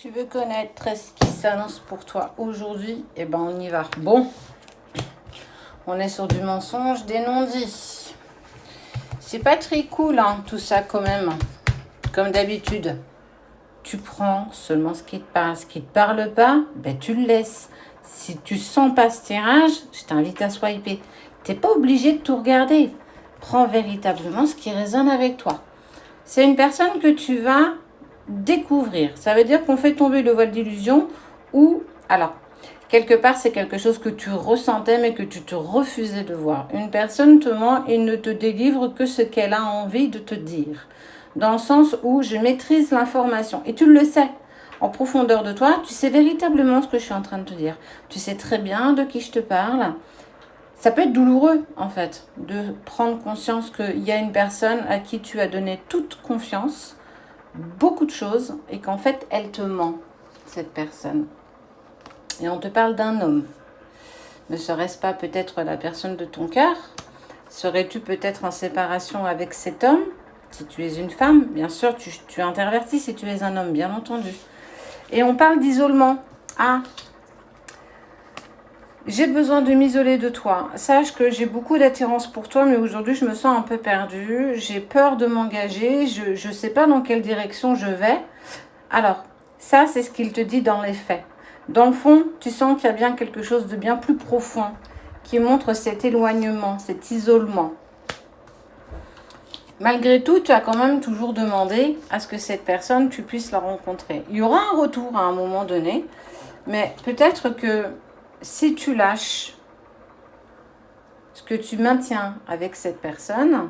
Tu veux connaître ce qui s'annonce pour toi aujourd'hui? Eh ben, on y va. Bon, on est sur du mensonge, des non-dits. C'est pas très cool, hein, tout ça quand même. Comme d'habitude, tu prends seulement ce qui te parle. Ce qui te parle pas, ben tu le laisses. Si tu sens pas ce tirage, je t'invite à swiper. T'es pas obligé de tout regarder. Prends véritablement ce qui résonne avec toi. C'est une personne que tu vas découvrir. Ça veut dire qu'on fait tomber le voile d'illusion ou, alors, quelque part, c'est quelque chose que tu ressentais mais que tu te refusais de voir. Une personne te ment et ne te délivre que ce qu'elle a envie de te dire. Dans le sens où je maîtrise l'information. Et tu le sais. En profondeur de toi, tu sais véritablement ce que je suis en train de te dire. Tu sais très bien de qui je te parle. Ça peut être douloureux, en fait, de prendre conscience qu'il y a une personne à qui tu as donné toute confiance, beaucoup de choses, et qu'en fait, elle te ment, cette personne. Et on te parle d'un homme. Ne serait-ce pas peut-être la personne de ton cœur? Serais-tu peut-être en séparation avec cet homme? Si tu es une femme, bien sûr, tu intervertis si tu es un homme, bien entendu. Et on parle d'isolement. Ah, j'ai besoin de m'isoler de toi. Sache que j'ai beaucoup d'attirance pour toi, mais aujourd'hui, je me sens un peu perdue. J'ai peur de m'engager. Je ne sais pas dans quelle direction je vais. Alors, ça, c'est ce qu'il te dit dans les faits. Dans le fond, tu sens qu'il y a bien quelque chose de bien plus profond qui montre cet éloignement, cet isolement. Malgré tout, tu as quand même toujours demandé à ce que cette personne, tu puisses la rencontrer. Il y aura un retour à un moment donné, mais peut-être que si tu lâches ce que tu maintiens avec cette personne,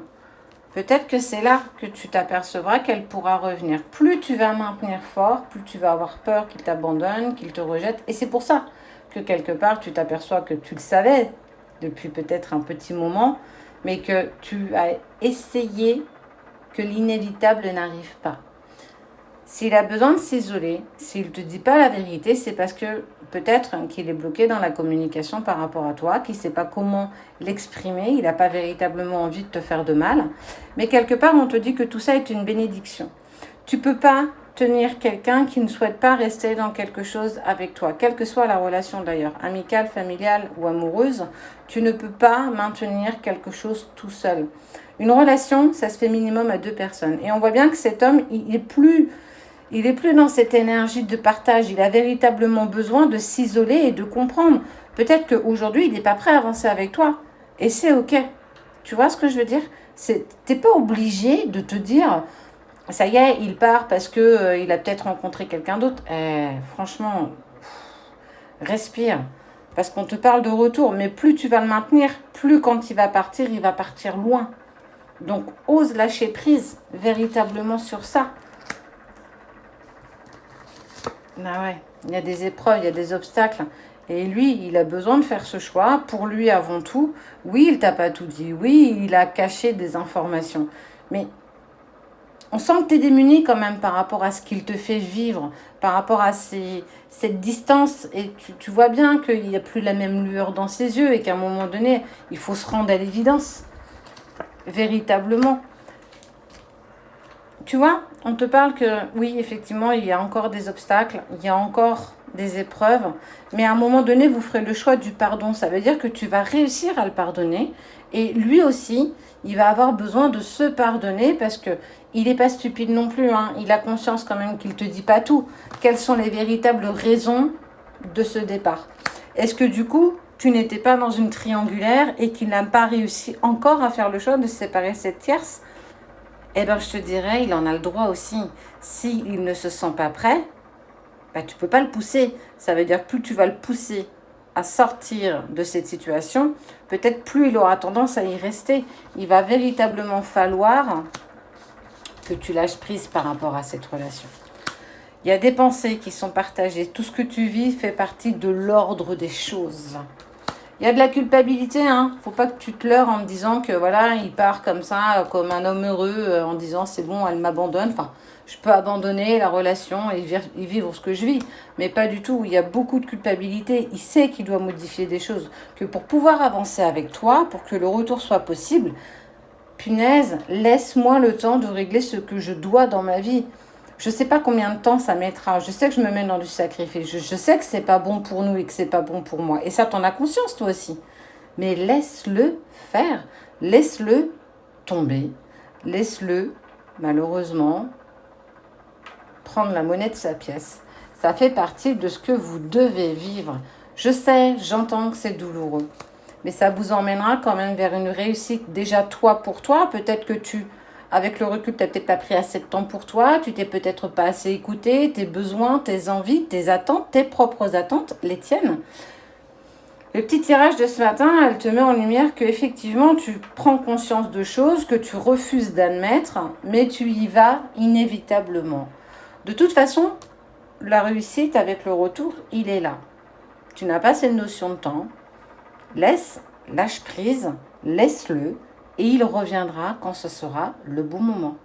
peut-être que c'est là que tu t'apercevras qu'elle pourra revenir. Plus tu vas maintenir fort, plus tu vas avoir peur qu'il t'abandonne, qu'il te rejette. Et c'est pour ça que quelque part, tu t'aperçois que tu le savais depuis peut-être un petit moment, mais que tu as essayé que l'inévitable n'arrive pas. S'il a besoin de s'isoler, s'il ne te dit pas la vérité, c'est parce que peut-être qu'il est bloqué dans la communication par rapport à toi, qu'il ne sait pas comment l'exprimer, il n'a pas véritablement envie de te faire de mal. Mais quelque part, on te dit que tout ça est une bénédiction. Tu ne peux pas tenir quelqu'un qui ne souhaite pas rester dans quelque chose avec toi, quelle que soit la relation d'ailleurs, amicale, familiale ou amoureuse, tu ne peux pas maintenir quelque chose tout seul. Une relation, ça se fait minimum à 2 personnes. Et on voit bien que cet homme, il n'est plus dans cette énergie de partage. Il a véritablement besoin de s'isoler et de comprendre. Peut-être qu'aujourd'hui, il n'est pas prêt à avancer avec toi. Et c'est OK. Tu vois ce que je veux dire? Tu n'es pas obligé de te dire, ça y est, il part parce qu'il a peut-être rencontré quelqu'un d'autre. Franchement, respire. Parce qu'on te parle de retour. Mais plus tu vas le maintenir, plus quand il va partir loin. Donc, ose lâcher prise véritablement sur ça. Ah ouais, il y a des épreuves, il y a des obstacles. Et lui, il a besoin de faire ce choix, pour lui avant tout. Oui, il t'a pas tout dit. Oui, il a caché des informations. Mais on sent que tu es démuni quand même par rapport à ce qu'il te fait vivre, par rapport à cette distance. Et tu vois bien qu'il n'y a plus la même lueur dans ses yeux et qu'à un moment donné, il faut se rendre à l'évidence. Véritablement. Tu vois, on te parle que oui, effectivement, il y a encore des obstacles, il y a encore des épreuves, mais à un moment donné, vous ferez le choix du pardon. Ça veut dire que tu vas réussir à le pardonner et lui aussi, il va avoir besoin de se pardonner parce que il n'est pas stupide non plus, hein. Il a conscience quand même qu'il ne te dit pas tout. Quelles sont les véritables raisons de ce départ? Est-ce que du coup, tu n'étais pas dans une triangulaire et qu'il n'a pas réussi encore à faire le choix de séparer cette tierce? Eh bien, je te dirais, il en a le droit aussi. S'il ne se sent pas prêt, bah, tu ne peux pas le pousser. Ça veut dire que plus tu vas le pousser à sortir de cette situation, peut-être plus il aura tendance à y rester. Il va véritablement falloir que tu lâches prise par rapport à cette relation. Il y a des pensées qui sont partagées. Tout ce que tu vis fait partie de l'ordre des choses. Il y a de la culpabilité, hein. Faut pas que tu te leurres en me disant que voilà, il part comme ça, comme un homme heureux, en disant c'est bon, elle m'abandonne. Enfin, je peux abandonner la relation et vivre ce que je vis. Mais pas du tout. Il y a beaucoup de culpabilité. Il sait qu'il doit modifier des choses. Que pour pouvoir avancer avec toi, pour que le retour soit possible, punaise, laisse-moi le temps de régler ce que je dois dans ma vie. Je ne sais pas combien de temps ça mettra. Je sais que je me mets dans du sacrifice. Je sais que c'est pas bon pour nous et que c'est pas bon pour moi. Et ça, t'en as conscience toi aussi. Mais laisse-le faire. Laisse-le tomber. Laisse-le, malheureusement, prendre la monnaie de sa pièce. Ça fait partie de ce que vous devez vivre. Je sais, j'entends que c'est douloureux. Mais ça vous emmènera quand même vers une réussite. Déjà, toi, pour toi, peut-être que avec le recul, tu n'as peut-être pas pris assez de temps pour toi, tu t'es peut-être pas assez écouté, tes besoins, tes envies, tes attentes, tes propres attentes, les tiennes. Le petit tirage de ce matin, elle te met en lumière que effectivement tu prends conscience de choses que tu refuses d'admettre, mais tu y vas inévitablement. De toute façon, la réussite avec le retour, il est là. Tu n'as pas cette notion de temps. Lâche prise, laisse-le, et il reviendra quand ce sera le bon moment.